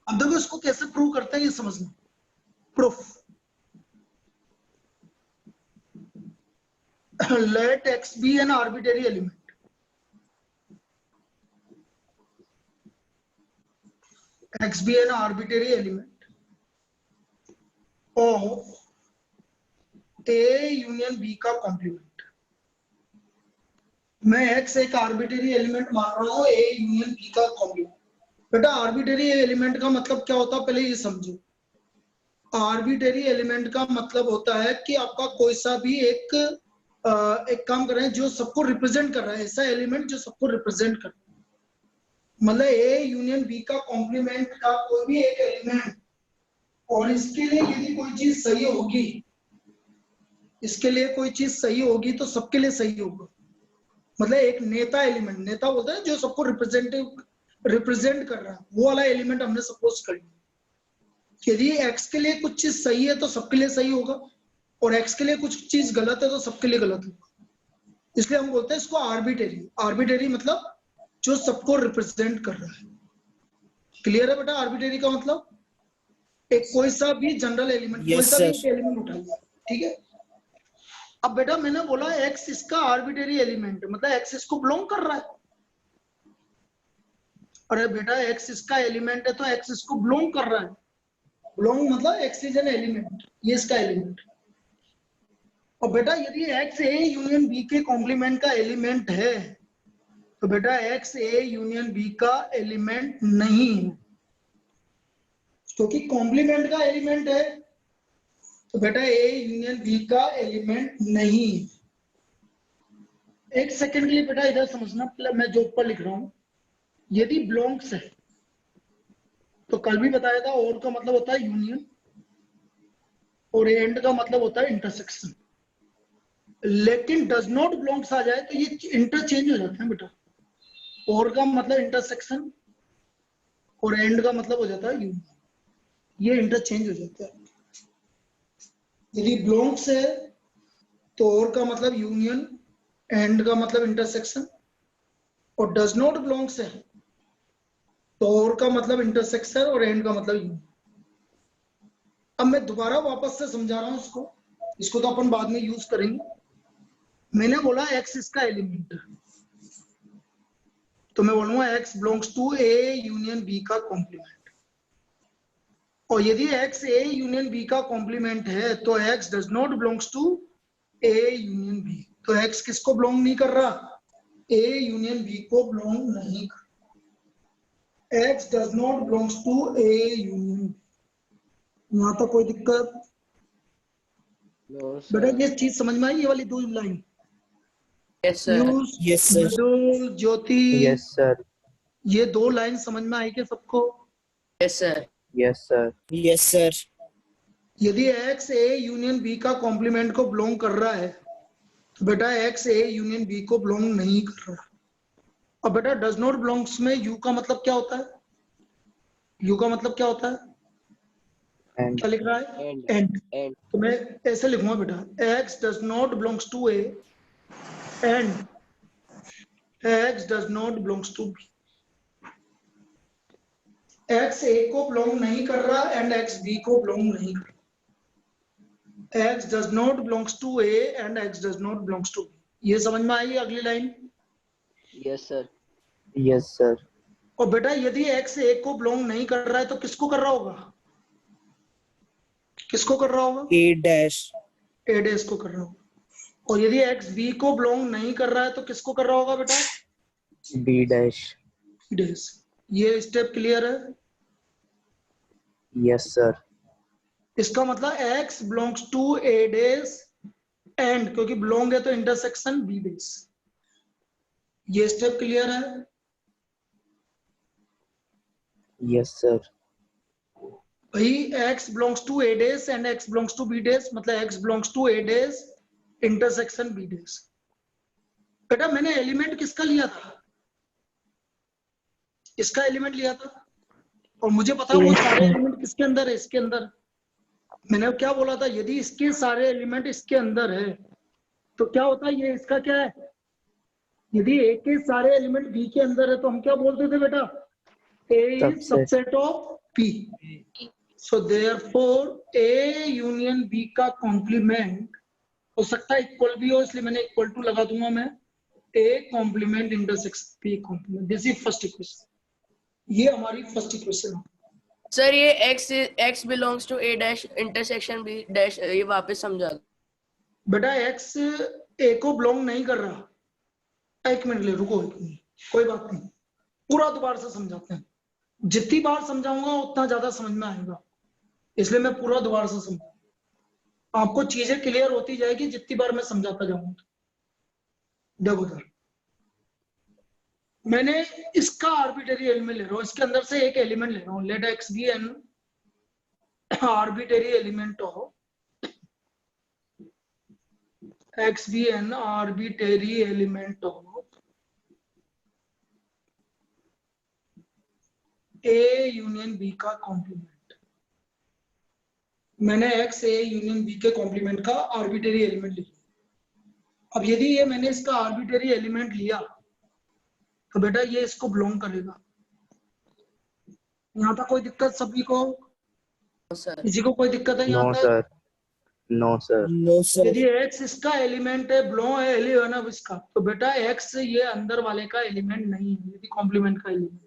अब देखो इसको कैसे प्रूव करते हैं ये समझना। Proof, let x be an arbitrary element, x be an arbitrary element of a union b का कॉम्प्लीमेंट। मैं x एक आर्बिट्रेरी एलिमेंट मान रहा हूँ a यूनियन b का कॉम्प्लीमेंट। बेटा आर्बिट्रेरी एलिमेंट का मतलब क्या होता है पहले ये समझो। आर्बिट्रेरी एलिमेंट का मतलब होता है कि आपका कोई सा भी एक काम कर रहे हैं जो सबको रिप्रेजेंट कर रहा है, ऐसा एलिमेंट जो सबको रिप्रेजेंट कर रहा है। मतलब ए यूनियन बी का कॉम्प्लीमेंट का कोई भी एक एलिमेंट, और इसके लिए यदि कोई चीज सही होगी, इसके लिए कोई चीज सही होगी तो सबके लिए सही होगा। मतलब एक नेता एलिमेंट, नेता बोलते हैं जो सबको रिप्रेजेंट कर रहा है, वो वाला एलिमेंट हमने सपोज कर लिया। यदि x के लिए कुछ चीज सही है तो सबके लिए सही होगा, और x के लिए कुछ चीज गलत है तो सबके लिए गलत होगा। इसलिए हम बोलते हैं इसको आर्बिट्रेरी। आर्बिट्रेरी मतलब जो सबको रिप्रेजेंट कर रहा है। क्लियर है बेटा आर्बिट्रेरी का मतलब? एक कोई सा भी जनरल एलिमेंट, कोई सा भी एलिमेंट उठा लिया, ठीक है। अब बेटा मैंने बोला x इसका आर्बिट्रेरी एलिमेंट, मतलब x इसको बिलोंग कर रहा है। अरे बेटा x इसका एलिमेंट है तो x इसको बिलोंग कर रहा है। बिलोंग मतलब x इज एन एलिमेंट, ये इसका एलिमेंट। और बेटा यदि x a यूनियन b के कॉम्प्लीमेंट का एलिमेंट है तो बेटा x a यूनियन b का एलिमेंट नहीं है, क्योंकि कॉम्प्लीमेंट का एलिमेंट है तो बेटा a यूनियन b का एलिमेंट नहीं है। एक सेकंड के लिए बेटा इधर समझना, मैं जो ऊपर लिख रहा हूं, यदि बिलोंग्स है तो कल भी बताया था, और का मतलब होता है यूनियन, और एंड का मतलब होता है इंटरसेक्शन। लेकिन डज नॉट बिलोंग्स आ जाए तो ये इंटरचेंज हो जाते हैं बेटा। और का मतलब इंटरसेक्शन और एंड का मतलब हो जाता है यूनियन, ये इंटरचेंज हो जाता है। यदि बिलोंग्स है तो और का मतलब यूनियन, एंड का मतलब इंटरसेक्शन, और डज नॉट बिलोंग्स है तो और का मतलब इंटरसेक्शन और एंड का मतलब यूनियन। अब मैं दोबारा वापस से समझा रहा हूं इसको, इसको तो अपन बाद में यूज करेंगे। मैंने बोला x इसका एलिमेंट है तो मैं बोलूंगा x belongs to a union b का कॉम्प्लीमेंट। और यदि x a यूनियन b का कॉम्प्लीमेंट है तो x does not belongs to a union b। तो x किसको बिलोंग नहीं कर रहा? a यूनियन b को बिलोंग नहीं कर रहा। x does not belongs to a union b। यहां तक कोई दिक्कत? बेटा ये चीज समझ में आई, ये वाली दो line? Yes sir. Jyoti, yes sir. ये दो लाइन समझ में आई क्या सबको? Yes sir. Yes sir. Yes sir. यदि x a यूनियन b का कॉम्प्लीमेंट को बिलोंग कर रहा है तो बेटा x a यूनियन b को बिलोंग नहीं कर रहा। अब बेटा डज नॉट बिलोंग्स में u का मतलब क्या होता है? u का मतलब क्या होता है? एंड क्या लिख रहा है? एंड। तो मैं ऐसे लिखूंगा बेटा x does not belongs to a and x does not belongs to b। x a को बिलोंग नहीं कर रहा एंड x b को बिलोंग नहीं कर रहा। x does not belongs to a and x does not belongs to b। ये समझ में आई अगली line? Yes sir. Yes sir. और बेटा यदि x a को बिलोंग नहीं कर रहा है तो किसको कर रहा होगा? किसको कर रहा होगा? ए डैश को कर रहा होगा। और यदि x b को बिलोंग नहीं कर रहा है तो किसको कर रहा होगा बेटा? B dash. डैश। ये स्टेप क्लियर है? Yes sir. इसका मतलब x belongs to a dash and, क्योंकि बिलोंग है तो इंटरसेक्शन b डैश। ये स्टेप क्लियर है? Yes sir. भाई x belongs to a dash and x belongs to b dash, मतलब x belongs to a dash intersection b dash. बेटा मैंने element किसका लिया था? इसका एलिमेंट लिया था, और मुझे पता है वो सारे एलिमेंट किसके अंदर है? इसके अंदर। मैंने क्या बोला था? यदि इसके सारे एलिमेंट इसके अंदर है तो क्या होता है? ये इसका क्या है? यदि ए के सारे एलिमेंट बी के अंदर है तो हम क्या बोलते थे बेटा? A is subset of P. So therefore A union B का कॉम्प्लीमेंट हो सकता है इक्वल भी हो, इसलिए मैंने इक्वल टू लगा दूंगा मैं। A complement intersection B complement, this is first equation. ये हमारी फर्स्ट इक्वेशन है। सर ये x belongs to a dash intersection b dash, ये वापस समझा दो। बेटा x A को बिलोंग नहीं कर रहा। एक मिनट ले रुको, कोई बात नहीं, पूरा दोबारा से समझाते हैं। जितनी बार समझाऊंगा उतना ज्यादा समझ में आएगा, इसलिए मैं पूरा दोबारा से समझाऊंगा। आपको चीजें क्लियर होती जाएगी जितनी बार मैं समझाता जाऊंगा। देखो सर, मैंने इसका आर्बिटरी एलिमेंट ले रहा हूं, इसके अंदर से एक एलिमेंट ले रहा हूं। Let x be an arbitrary element of x be an arbitrary element of A union B का कॉम्प्लीमेंट। मैंने x A यूनियन B के कॉम्प्लीमेंट का आर्बिटरी एलिमेंट लिया। अब यदि ये मैंने इसका आर्बिटरी एलिमेंट लिया तो बेटा ये इसको बिलोंग करेगा। यहाँ तक कोई दिक्कत सभी को? सर किसी को कोई दिक्कत है यहाँ No, तक? sir. No, sir. No sir. यदि x इसका एलिमेंट है, बिलोंग है एलिमेंट ऑफ इसका, तो बेटा x ये अंदर वाले का एलिमेंट नहीं है, यदि कॉम्प्लीमेंट का एलिमेंट।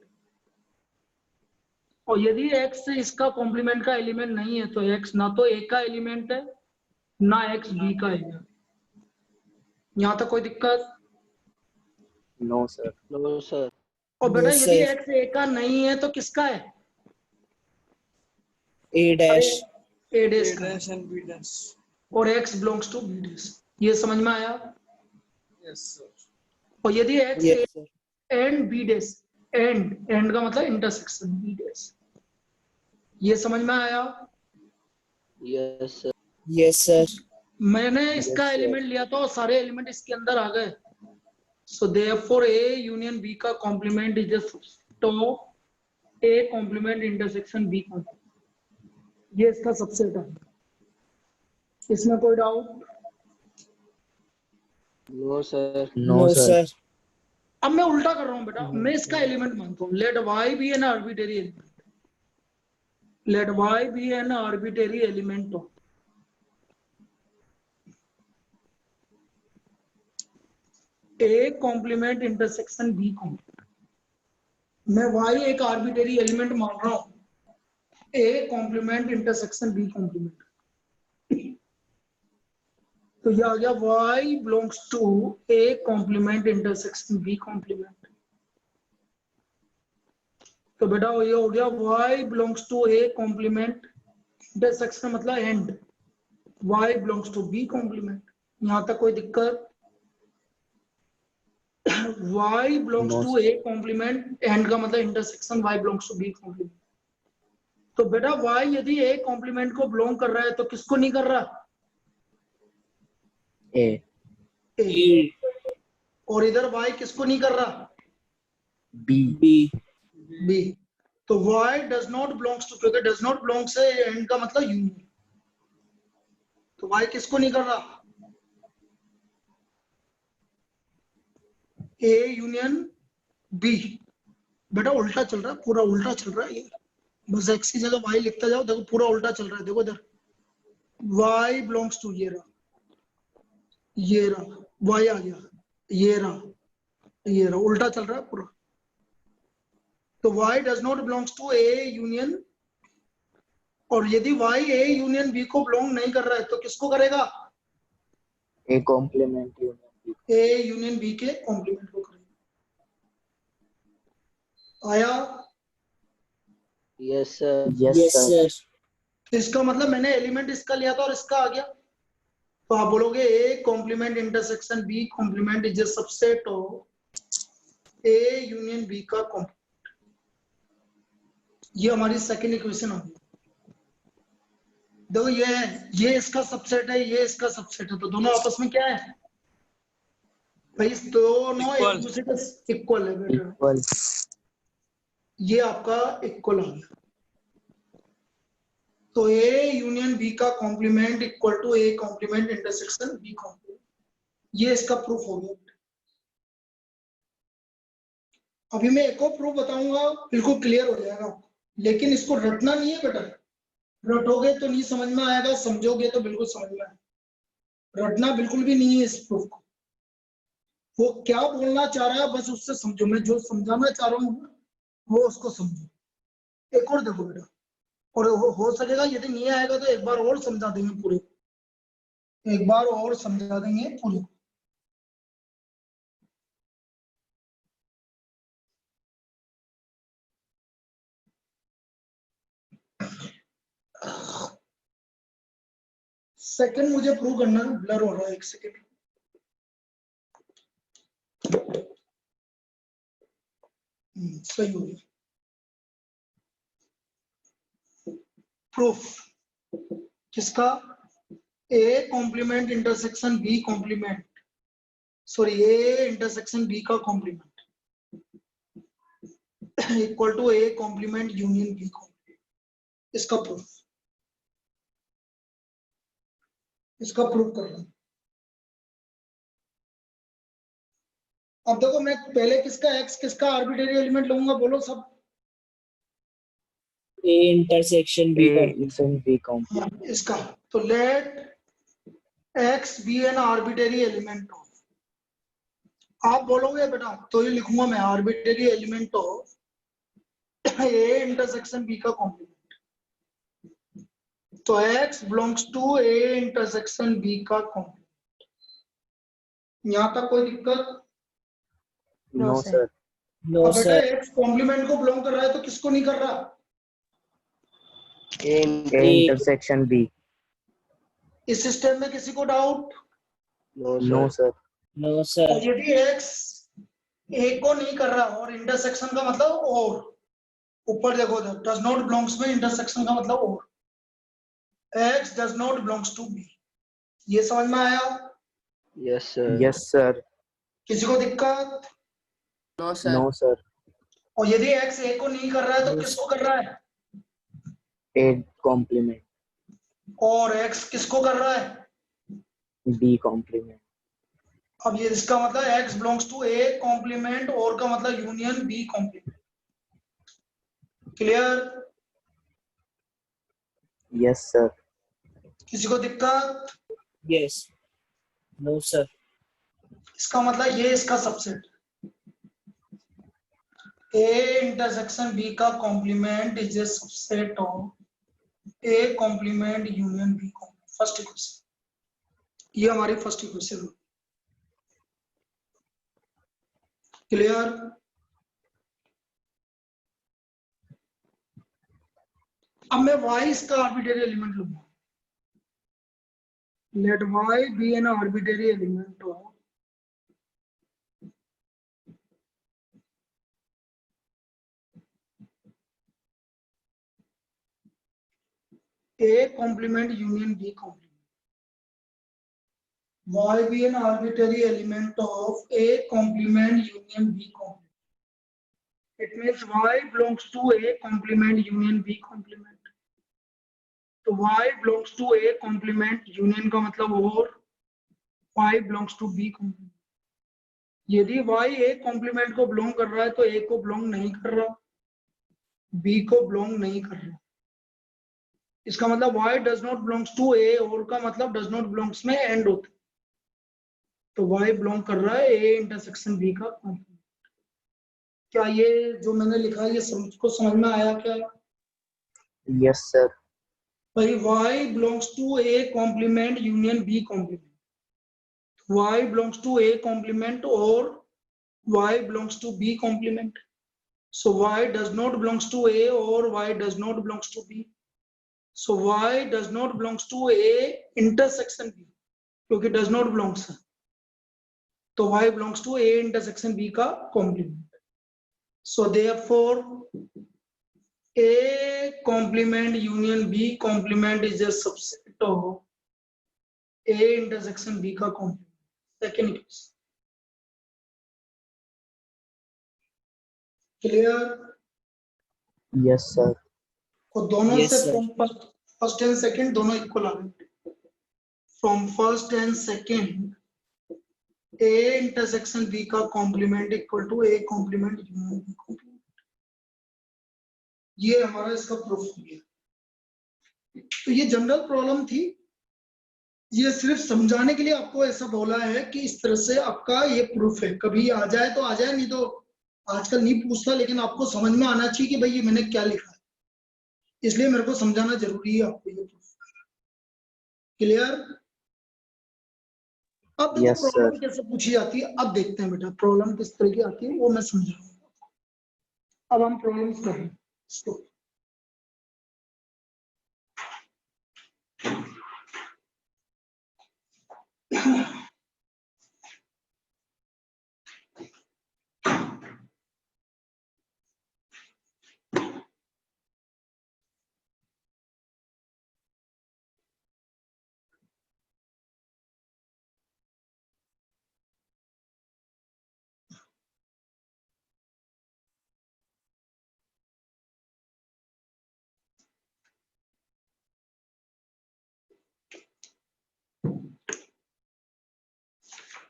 और यदि x इसका कॉम्प्लीमेंट का एलिमेंट नहीं है तो x ना तो a का एलिमेंट है ना x b का एलिमेंट। यहाँ तक कोई दिक्कत? No, sir. No sir. और बेटा No, यदि sir. x a का नहीं है तो किसका है? a dash. a डैश का। और x belongs to b dash. ये समझ में आया? Yes sir. और यदि x yes a sir. And b dash, and का मतलब इंटरसेक्शन b डैश, ये समझ में आया? Yes sir. Yes sir. मैंने इसका Yes, sir. एलिमेंट लिया था और सारे एलिमेंट इसके अंदर आ गए। So therefore A union B का कॉम्प्लीमेंट इज तो A complement intersection B complement, ये इसका सबसेट है। इसमें कोई doubt? No sir. No, no sir. Sir. अब मैं उल्टा कर रहा हूं बेटा, मैं इसका एलिमेंट मानता हूं। Let y be an arbitrary element, let y be an arbitrary element of A complement intersection B complement. मैं y एक आर्बिटरी एलिमेंट मान रहा हूं, A complement intersection B complement. तो ये आ गया y belongs to A complement intersection B complement. तो बेटा ये हो गया y belongs to A complement intersection मतलब and, y belongs to B complement. यहां तक कोई दिक्कत? y belongs No, to A complement, and का मतलब intersection, y belongs to B complement. तो बेटा y यदि A कॉम्प्लीमेंट को बिलोंग कर रहा है तो किसको नहीं कर रहा? A. A। और इधर y किसको नहीं कर रहा? B. B। तो y does not belongs to, क्योंकि डज नॉट बिलोंग से एंड का मतलब यूनियन, तो y किसको नहीं कर रहा? A union B। बेटा उल्टा चल रहा है, पूरा उल्टा चल रहा है ये, बस x की जगह y लिखता जाओ। देखो पूरा उल्टा चल रहा है, देखो इधर y बिलोंग्स टू, ये रहा, ये रहा, y आ गया, ये रहा, ये रहा, उल्टा चल रहा है पूरा। तो y does not belongs to A union, और यदि y A यूनियन B को बिलोंग नहीं कर रहा है तो किसको करेगा? A complement union B. A union B के कॉम्प्लीमेंट को करेगा। आया? Yes sir. Yes, yes sir. Sir. इसका मतलब मैंने एलिमेंट इसका लिया था और इसका आ गया, तो आप बोलोगे A complement intersection B complement is a subset of A union B का कॉम्प्लीमेंट। ये हमारी सेकंड इक्वेशन होगी। देखो ये है, ये इसका सबसेट है, ये इसका सबसेट है, तो दोनों आपस में क्या है भाई? दोनों एक दूसरे के इक्वल है बेटा। Equal. ये आपका इक्वल आ गया। तो A यूनियन B का complement equal to A complement intersection B complement, ये इसका प्रूफ हो गया। अभी मैं एक और प्रूफ बताऊंगा, बिल्कुल क्लियर हो जाएगा। लेकिन इसको रटना नहीं है बेटा, रटोगे तो नहीं समझ में आएगा, समझोगे तो बिल्कुल समझ में आएगा। रटना बिल्कुल भी नहीं है इस प्रूफ को। वो क्या बोलना चाह रहा है बस उससे समझो, मैं जो समझाना चाह रहा हूँ वो उसको समझो। एक और देखो बेटा, और हो सकेगा यदि नहीं आएगा तो एक बार और समझा देंगे पूरे, एक बार और समझा देंगे पूरे। सेकंड मुझे प्रूव करना है, ब्लर हो रहा है, एक सेकंड। सही हो गया। प्रूफ किसका? A complement intersection B complement, sorry A intersection B का complement equal to A complement union B complement. इसका प्रूफ, इसका प्रूफ करना। अब देखो मैं पहले किसका एक्स किसका आर्बिट्रेरी एलिमेंट लूंगा, बोलो सब। A intersection B A complex. and B complex. हाँ, इसका तो let x be an arbitrary element of, आप बोलोगे बेटा तो ये लिखूंगा मैं arbitrary element of A intersection B का कॉम्प्लीमेंट। तो x belongs to A intersection B का कॉम्प्लीमेंट। यहां तक कोई दिक्कत? No, sir. No अब बेटा sir. एक्स कॉम्प्लीमेंट को बिलोंग कर रहा है तो किसको नहीं कर रहा? A intersection B. इस सिस्टम में किसी को doubt? No, sir. No sir. और यदि एक्स ए को नहीं कर रहा और इंटरसेक्शन का मतलब और, ऊपर देखो डज नॉट बिलोंग्स में इंटरसेक्शन का मतलब और, x does not belongs to B. ये समझ में आया? Yes, sir. Yes, sir. किसी को दिक्कत? No sir. No, sir. और यदि एक्स ए को नहीं कर रहा है तो No, किसको कर रहा है? A complement. और एक्स किसको कर रहा है? B complement. अब ये इसका मतलब x belongs to A complement, और का मतलब union B complement. Clear? Yes, sir. किसी को दिक्कत? Yes. No sir. इसका मतलब ये इसका सबसेट ए इंटरसेक्शन बी का complement is A subset of A complement union B complement. First equation, ये हमारी फर्स्ट इक्वेशन। क्लियर? अब मैं y इसका आर्बिट्रेरी एलिमेंट लूंगा। Let y be an arbitrary element of A complement union B complement. Y be an arbitrary element of A complement union B complement. It means Y belongs to A complement union B complement. तो Y belongs to A complement union का मतलब और Y belongs to B complement. यदि Y A complement को belong कर रहा है तो A को belong नहीं कर रहा, B को belong नहीं कर रहा। इसका मतलब y does not belongs to a, और का मतलब does not belongs में end होता है, तो y belong कर रहा है a इंटरसेक्शन b का कॉम्प्लीमेंट। क्या ये जो मैंने लिखा है ये को समझ में आया क्या? Yes, sir. भाई y belongs to a complement union b complement, y belongs to a complement और y belongs to b complement. so y does not belongs to a और y does not belongs to b. So y does not belongs to a intersection b, क्योंकि does not belongs है, तो y belongs to a intersection b का complement. So therefore a complement union b complement is a subset of a intersection b का complement. Second case. Clear? Yes, sir. और दोनों Yes, से sir. From first and second दोनों equal आ गए। From first and second A intersection B का complement equal to A complement union B complement. ये हमारा इसका प्रूफ हो गया। तो ये जनरल प्रॉब्लम थी, ये सिर्फ समझाने के लिए आपको ऐसा बोला है कि इस तरह से आपका ये प्रूफ है, कभी आ जाए तो आ जाए, नहीं तो आजकल नहीं पूछता, लेकिन आपको समझ में आना चाहिए कि भाई ये मैंने क्या लिखा है, इसलिए मेरे को समझाना जरूरी है आपको ये प्रूफ। क्लियर? अब देखो Yes, sir. प्रॉब्लम कैसे पूछी जाती है, अब देखते हैं बेटा प्रॉब्लम किस तरह की आती है, वो मैं समझाऊंगा। अब हम प्रॉब्लम्स करें इसको।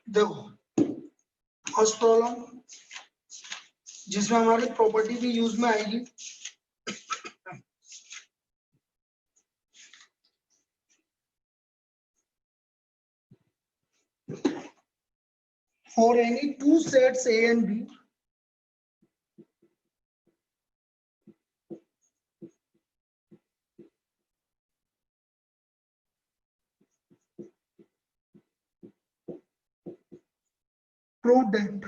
देखो फर्स्ट प्रॉब्लम जिसमें हमारी प्रॉपर्टी भी यूज में आएगी, for any two sets A and B, prove that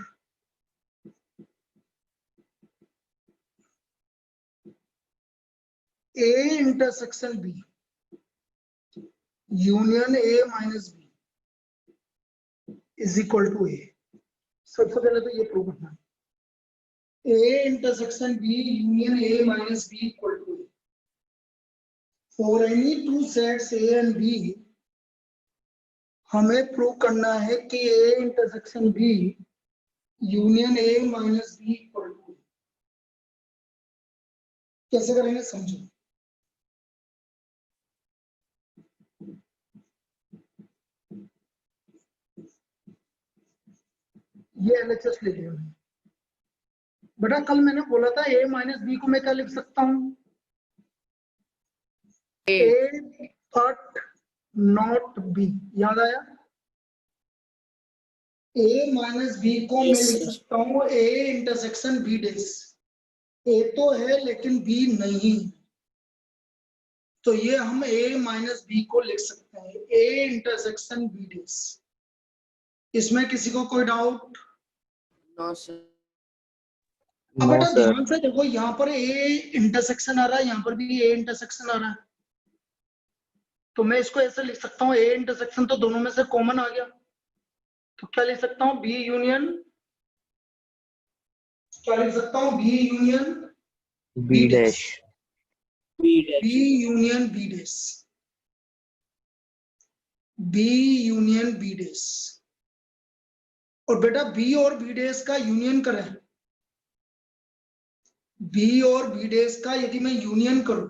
A intersection B union A minus B is equal to A। सबसे पहले तो ये प्रूव करना है A intersection B union A minus B equal to A। For any two sets A and B, हमें prove करना है कि A intersection B union A minus B equal to A। कैसे करेंगे समझो। ये LHS ले लिया बेटा, कल मैंने बोला था A माइनस बी को मैं क्या लिख सकता हूँ, A बट नॉट B, याद आया? A माइनस बी को Yes, मैं लिख sir. सकता हूँ A इंटरसेक्शन B डेस। A तो है लेकिन B नहीं, तो ये हम A माइनस बी को लिख सकते हैं A इंटरसेक्शन B डेस। इसमें किसी को कोई डाउट? No, sir. अब No, बेटा sir. ध्यान से देखो, यहाँ पर A इंटरसेक्शन आ रहा है, यहाँ पर भी A इंटरसेक्शन आ रहा है, तो मैं इसको ऐसे लिख सकता हूँ A इंटरसेक्शन तो दोनों में से कॉमन आ गया, तो क्या लिख सकता हूँ B यूनियन, क्या लिख सकता हूँ B union B dash. B B dash. Union B डेस, B यूनियन B डेस। और बेटा B और B डेस का यूनियन करें, B और B डेस का यदि मैं यूनियन करूं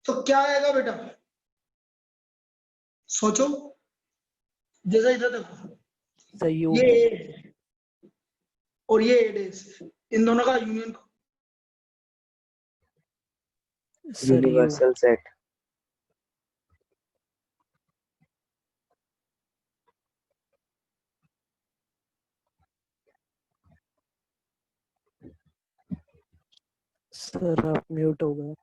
तो क्या आएगा बेटा, सोचो। जैसा इधर देखो, संयुग। ये A है और ये A डेस है, इन दोनों का यूनियन करो। Universal set. सर आप म्यूट हो गए।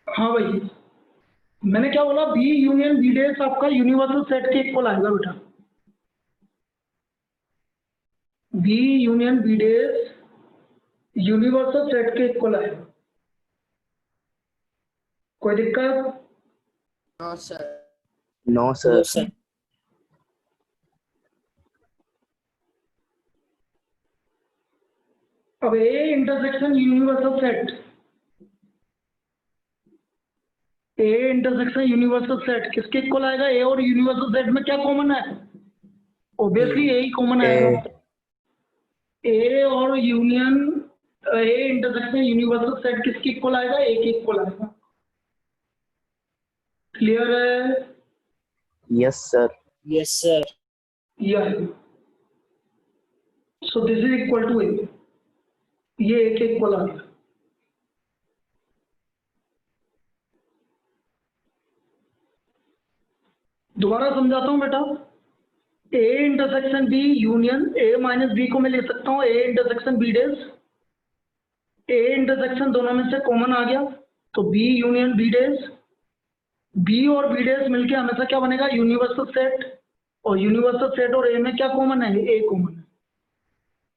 हाँ भाई, मैंने क्या बोला, B यूनियन B डेस आपका यूनिवर्सल सेट के इक्वल आएगा बेटा। B यूनियन B डेस यूनिवर्सल सेट के इक्वल आएगा। कोई दिक्कत? No, sir. No, No, sir. sir. अब A intersection universal set, A intersection universal set किसके इक्वल आएगा? ए और यूनिवर्सल सेट में क्या कॉमन है? ऑब्वियसली ए ही कॉमन आएगा। ए और union, A intersection universal set किसके इक्वल आएगा? ए के इक्वल आएगा। क्लियर है? Yes, sir. Yes, sir. Yeah. So this is equal to A. ये A के इक्वल आ गया। दोबारा समझाता हूं बेटा। A intersection B union A minus B को मैं ले सकता हूं A intersection B days. A intersection दोनों में से कॉमन आ गया तो B union B days. B और B डेज मिलके हमेशा क्या बनेगा? Universal set. और यूनिवर्सल सेट और A में क्या कॉमन है? A कॉमन है।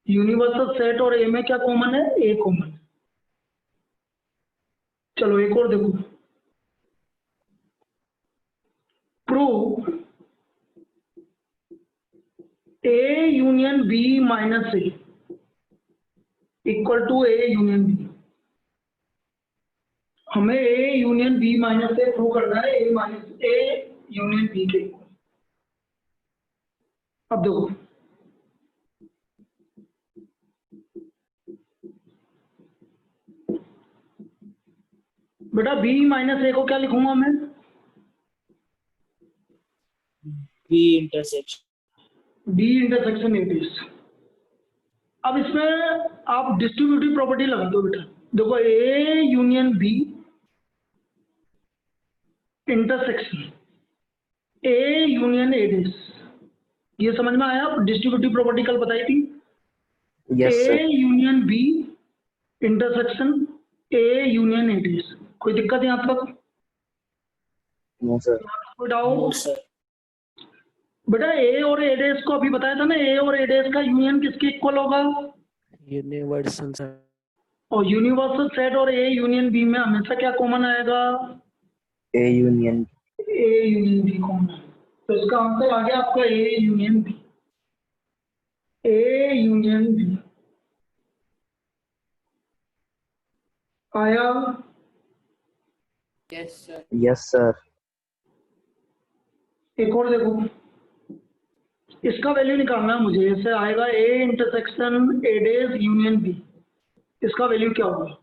यूनिवर्सल सेट और A में क्या कॉमन है? A कॉमन है। चलो एक और देखो। Prove A union B minus A equal to A union B। हमें A union B minus A prove करना है A minus A union B के इक्वल। अब देखो बेटा B माइनस A को क्या लिखूंगा मैं? B intersection. B intersection A dash. अब इसमें आप डिस्ट्रीब्यूटिव प्रॉपर्टी लगा दो बेटा। देखो A union B intersection A union A dash, ये समझ में आया? डिस्ट्रीब्यूटिव प्रॉपर्टी कल बताई थी। Yes, A sir. Union B intersection A union A dash. कोई दिक्कत यहाँ तक? No, sir. कोई No, डाउट? sir. बेटा A और A डेश को अभी बताया था ना, A और A डेश का यूनियन किसके इक्वल होगा? Universal set. और यूनिवर्सल सेट और A यूनियन B में हमेशा क्या कॉमन आएगा? A union. A union B common. तो इसका आंसर आ गया आपका A union B। A union B आया? Yes, sir. Yes, sir. एक और देखो, इसका वैल्यू निकालना है मुझे। इससे आएगा A intersection A days union B, इसका वैल्यू क्या होगा?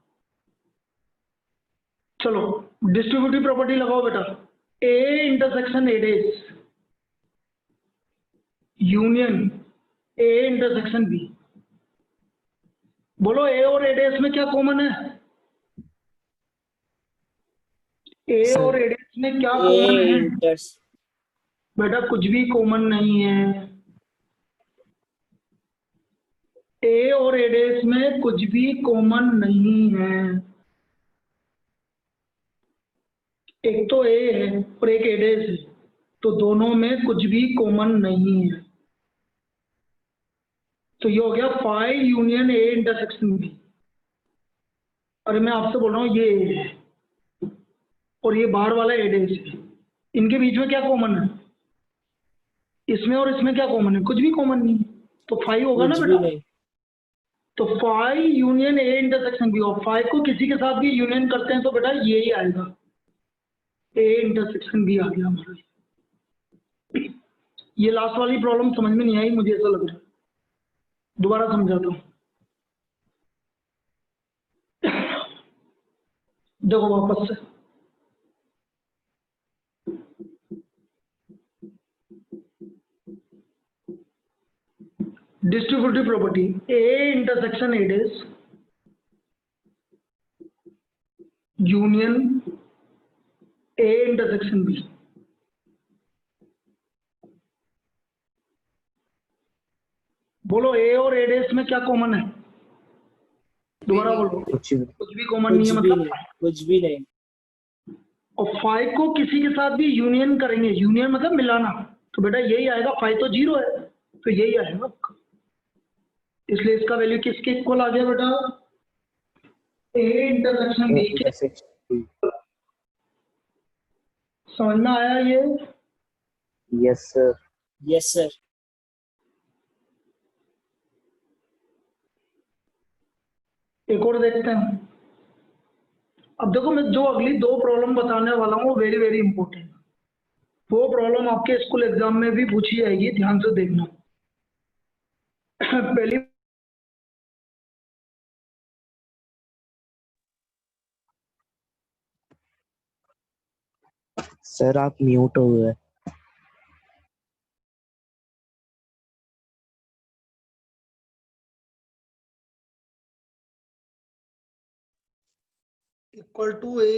चलो डिस्ट्रीब्यूटिव प्रॉपर्टी लगाओ बेटा। A intersection A days union A intersection B। बोलो A और A डेज में क्या कॉमन है? A Sir, और A डेज में क्या A कॉमन है? inters. बेटा कुछ भी कॉमन नहीं है। A और A डेज में कुछ भी कॉमन नहीं है। एक तो A है और एक A डेज है, तो दोनों में कुछ भी कॉमन नहीं है। तो ये हो गया phi union A intersection B। अरे मैं आपसे बोल रहा हूँ ये A है और ये बाहर वाला A डेज है, इनके बीच में क्या कॉमन है? इसमें और इसमें क्या कॉमन है? कुछ भी कॉमन नहीं। तो फाई होगा ना कुछ भी बेटा। नहीं। तो phi union A intersection B, और फाई को किसी के साथ भी यूनियन करते हैं तो बेटा ये ही आएगा, A इंटरसेक्शन B आ गया हमारा। ये लास्ट वाली प्रॉब्लम समझ में नहीं आई मुझे, ऐसा लग रहा है। दोबारा समझाता हूँ। देखो वापस से, distributive property A intersection A days union A intersection B। बोलो A और A डेज में क्या कॉमन है? दोबारा बोलो। कुछ भी। कुछ भी कॉमन नहीं है कुछ भी मतलब। नहीं। कुछ भी नहीं। और फाइव को किसी के साथ भी यूनियन करेंगे, यूनियन मतलब मिलाना, तो बेटा यही आएगा। फाइव तो 0 है तो यही आएगा आपका। इसलिए इसका वैल्यू किसके इक्वल आ गया बेटा? A इंटरसेक्शन B के। Intersection. समझ में आया ये? Yes, sir. Yes, sir. एक और देखते हैं। अब देखो मैं जो अगली दो प्रॉब्लम बताने वाला हूँ वेरी वेरी इंपॉर्टेंट, वो प्रॉब्लम आपके स्कूल एग्जाम में भी पूछी जाएगी, ध्यान से देखना। पहली सर आप म्यूट हो गए। Equal to A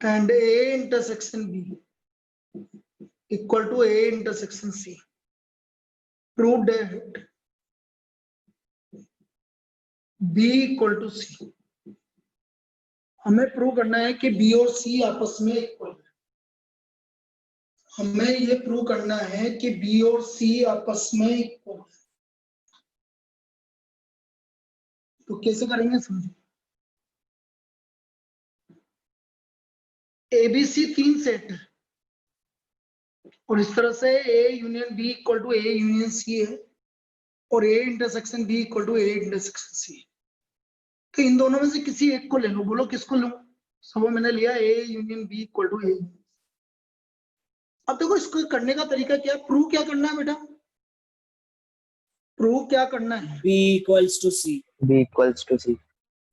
and A intersection B equal to A intersection C. Prove that B equal to C. हमें प्रूव करना है कि बी और सी आपस में इक्वल है। हमें ये प्रूव करना है कि बी और सी आपस में इक्वल है। तो कैसे करेंगे समझो। एबीसी तीन सेट है और इस तरह से A union B equal to A union C है और A intersection B equal to A intersection C है। तो इन दोनों में से किसी एक को ले लो, बोलो किसको लूं। सब मैंने लिया A union B equal to A. अब देखो इसको करने का तरीका क्या है, प्रूव क्या करना है बेटा, प्रूव क्या करना है। B equals to C. B equals to C.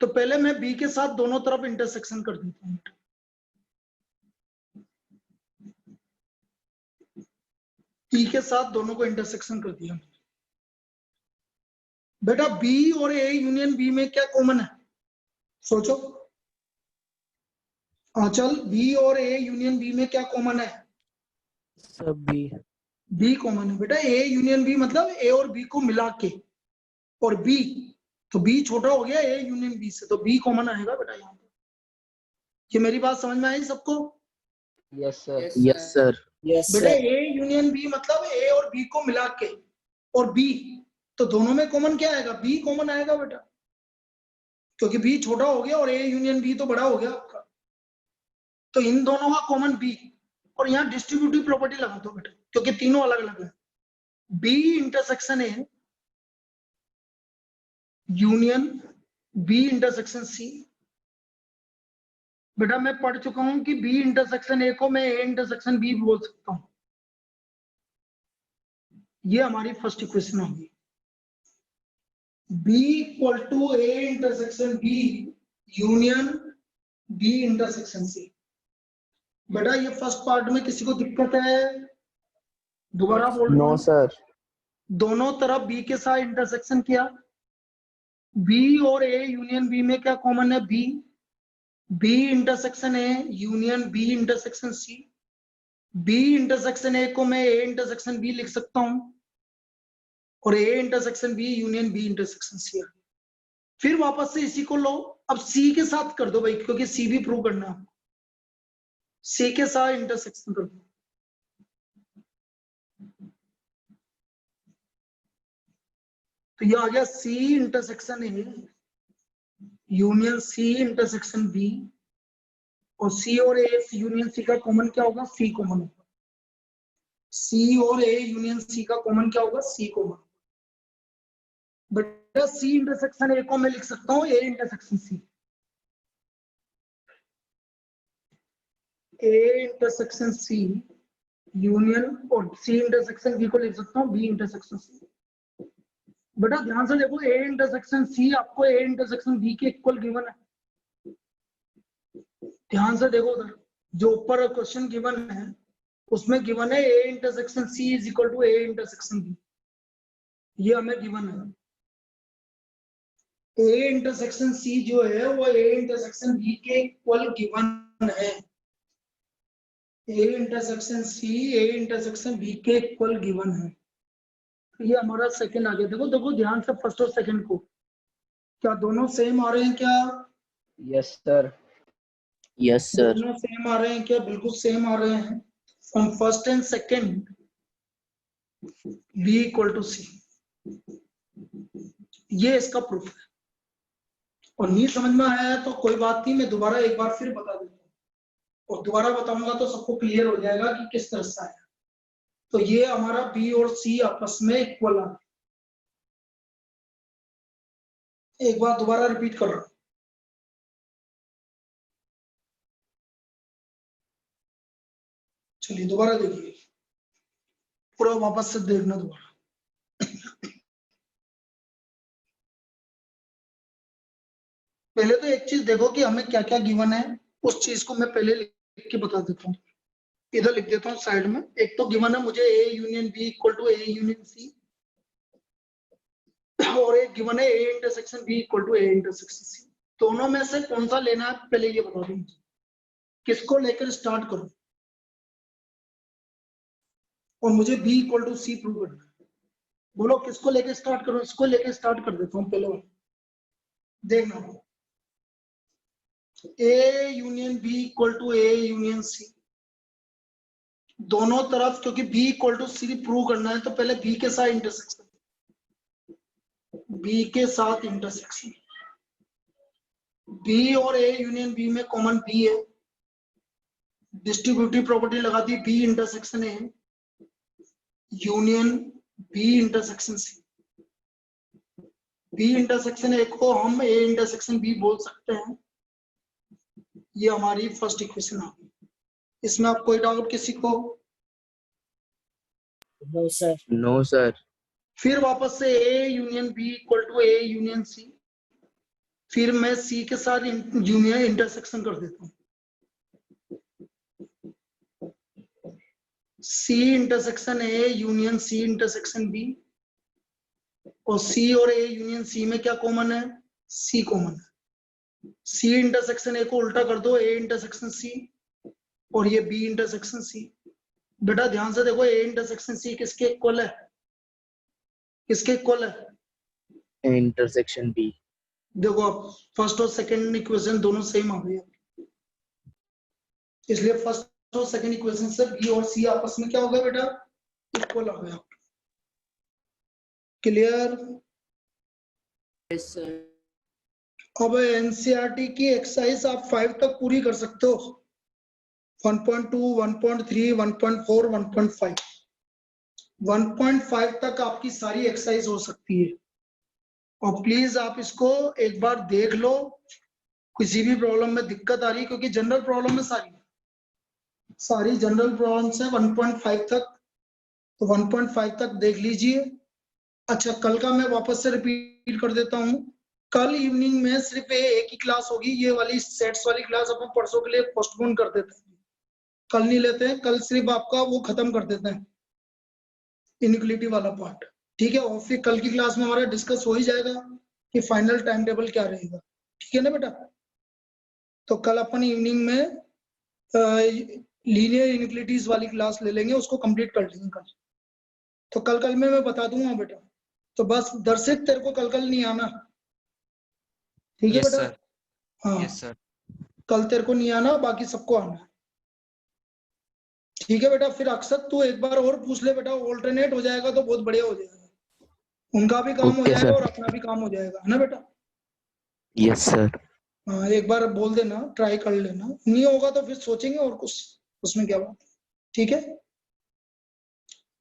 तो पहले मैं बी के साथ दोनों तरफ इंटरसेक्शन कर देता हूँ। बी के साथ दोनों को इंटरसेक्शन कर दिया। बेटा बी और ए यूनियन बी में क्या कॉमन है, सोचो। चल बी और ए यूनियन बी में क्या कॉमन है, सब B. बी कॉमन है। बेटा ए यूनियन बी मतलब ए और बी को मिला के, और बी तो बी छोटा हो गया ए यूनियन बी से, तो बी कॉमन आएगा बेटा यहाँ पे। ये मेरी बात समझ में आई सबको? Yes, sir. Yes, sir. Yes, बेटा sir. ए यूनियन बी मतलब ए और बी को मिला के, और बी तो दोनों में कॉमन क्या आएगा, बी कॉमन आएगा बेटा, क्योंकि बी छोटा हो गया और ए यूनियन बी तो बड़ा हो गया आपका। तो इन दोनों का कॉमन बी, और यहाँ डिस्ट्रीब्यूटिव प्रॉपर्टी लगा दो बेटा, क्योंकि तीनों अलग अलग है। B intersection A union B intersection C. बेटा मैं पढ़ चुका हूं कि बी इंटरसेक्शन ए को मैं ए इंटरसेक्शन बी बोल सकता हूं। ये हमारी फर्स्ट इक्वेशन होगी, B equal to A intersection B union B intersection C. बेटा ये फर्स्ट पार्ट में किसी को दिक्कत है, दोबारा बोल रहा No, हूं। sir. दोनों तरफ बी के साथ इंटरसेक्शन किया, बी और ए यूनियन बी में क्या कॉमन है, B. B intersection A union B intersection C. B intersection A को मैं ए इंटरसेक्शन बी लिख सकता हूं, और A intersection B union B intersection C. फिर वापस से इसी को लो, अब सी के साथ कर दो भाई, क्योंकि सी भी प्रूव करना है। सी के साथ इंटरसेक्शन कर दो, तो ये आ गया C intersection A union C intersection B, और सी और ए यूनियन सी का कॉमन क्या होगा, सी कॉमन होगा। सी और ए यूनियन सी का कॉमन क्या होगा, सी कॉमन। बेटा सी इंटरसेक्शन ए को मैं लिख सकता हूँ A intersection C, A intersection C union, और सी इंटरसेक्शन बी को लिख सकता हूँ बी इंटरसेक्शन सी। बेटा ध्यान से देखो, ए इंटरसेक्शन सी आपको ए इंटरसेक्शन बी के इक्वल गिवन है। ध्यान से देखो उधर जो ऊपर क्वेश्चन गिवन है उसमें गिवन है A intersection C is equal to A intersection B, ये हमें गिवन है। ए इंटरसेक्शन सी जो है वो ए इंटरसेक्शन बी के इक्वल गिवन है। A intersection C A intersection B के इक्वल गिवन है। ये हमारा सेकंड आ गया। देखो देखो ध्यान से फर्स्ट और सेकंड को, क्या दोनों सेम आ रहे हैं क्या? Yes, sir. Yes, sir. दोनों सेम आ रहे हैं क्या? बिल्कुल सेम आ रहे हैं। From first and second B equal to C, ये इसका प्रूफ है। और नहीं समझ में आया तो कोई बात नहीं, मैं दोबारा एक बार फिर बता देता हूँ। और दोबारा बताऊंगा तो सबको क्लियर हो जाएगा कि किस तरह से आया। तो ये हमारा बी और सी आपस में इक्वल आ, एक बार दोबारा रिपीट कर रहा हूं। चलिए दोबारा देखिए, पूरा वापस से देखना दोबारा। पहले तो एक चीज देखो कि हमें क्या क्या गिवन है, उस चीज को मैं पहले लिख के बता देता हूँ। इधर लिख देता हूँ साइड में। एक तो गिवन है मुझे A union B equal to A union C, और एक गिवन है A intersection B equal to A intersection C. दोनों में से कौन सा लेना है पहले ये बता दो मुझे, किसको लेकर स्टार्ट करूं, और मुझे B equal to C prove करना है। बोलो किसको लेकर स्टार्ट करूं? इसको लेकर स्टार्ट कर देता हूं। पहले वाला देखना, A union B equal to A union C, दोनों तरफ क्योंकि B equal to C prove करना है तो पहले बी के साथ इंटरसेक्शन, बी के साथ इंटरसेक्शन, बी और ए यूनियन बी में कॉमन बी है, डिस्ट्रीब्यूटिव प्रॉपर्टी लगा दी, B intersection A union B intersection C. B intersection A को हम ए इंटरसेक्शन बी बोल सकते हैं। ये हमारी फर्स्ट इक्वेशन आ गई। इसमें आप कोई डाउट किसी को? No, sir. No sir. फिर वापस से A union B equal to A union C, फिर मैं सी के साथ यूनियन इंटरसेक्शन कर देता हूँ, C intersection A union C intersection B, और सी और ए यूनियन सी में क्या कॉमन है? सी कॉमन है। सी इंटरसेक्शन ए को उल्टा कर दो, ए इंटरसेक्शन सी, और ये बी इंटरसेक्शन सी। बेटा ध्यान से देखो, ए इंटरसेक्शन सी किसके इक्वल है? किसके इक्वल है? Intersection B. देखो आप फर्स्ट और सेकंड इक्वेशन दोनों सेम आ गई, इसलिए फर्स्ट और सेकंड इक्वेशन से बी और सी आपस में क्या हो गया बेटा? इक्वल आ गया। क्लियर? Yes, sir. अब एनसीईआरटी की एक्सरसाइज आप 5 तक पूरी कर सकते हो, 1.2, 1.3, 1.4, 1.5, 1.5 तक आपकी सारी एक्सरसाइज हो सकती है। और प्लीज आप इसको एक बार देख लो, किसी भी प्रॉब्लम में दिक्कत आ रही है, क्योंकि जनरल प्रॉब्लम में सारी जनरल प्रॉब्लम्स है 1.5 तक, तो 1.5 तक देख लीजिए। अच्छा, कल का मैं वापस से रिपीट कर देता हूँ। कल इवनिंग में सिर्फ एक ही क्लास होगी, ये वाली सेट्स वाली क्लास अपन परसों के लिए पोस्टपोन कर देते हैं, कल नहीं लेते हैं। कल सिर्फ आपका वो खत्म कर देते हैं, इनइक्वालिटी वाला पार्ट, ठीक है? और फिर कल की क्लास में हमारा डिस्कस हो ही जाएगा कि फाइनल टाइम टेबल क्या रहेगा, ठीक है ना बेटा? तो कल अपन इवनिंग में लीनियर इनइक्वालिटीज वाली क्लास ले लेंगे, उसको कंप्लीट कर लेंगे कल। तो कल में मैं बता दूंगा बेटा, तो बस दर्शित तेरे को कल नहीं आना, ठीक है बेटा? हाँ, यस सर। कल तेरे को नहीं आना, बाकी सबको आना है, ठीक है बेटा? फिर अक्सर तू एक बार और पूछ ले बेटा, ऑल्टरनेट हो जाएगा तो बहुत बढ़िया हो जाएगा, उनका भी काम हो Okay, जाएगा sir. और अपना भी काम हो जाएगा, है ना बेटा? Yes sir. हाँ, एक बार बोल देना, ट्राई कर लेना, नहीं होगा तो फिर सोचेंगे और कुछ, उसमें क्या बात है, ठीक है?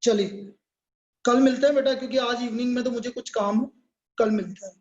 चलिए कल मिलते हैं बेटा, क्योंकि आज इवनिंग में तो मुझे कुछ काम है, कल मिलते हैं।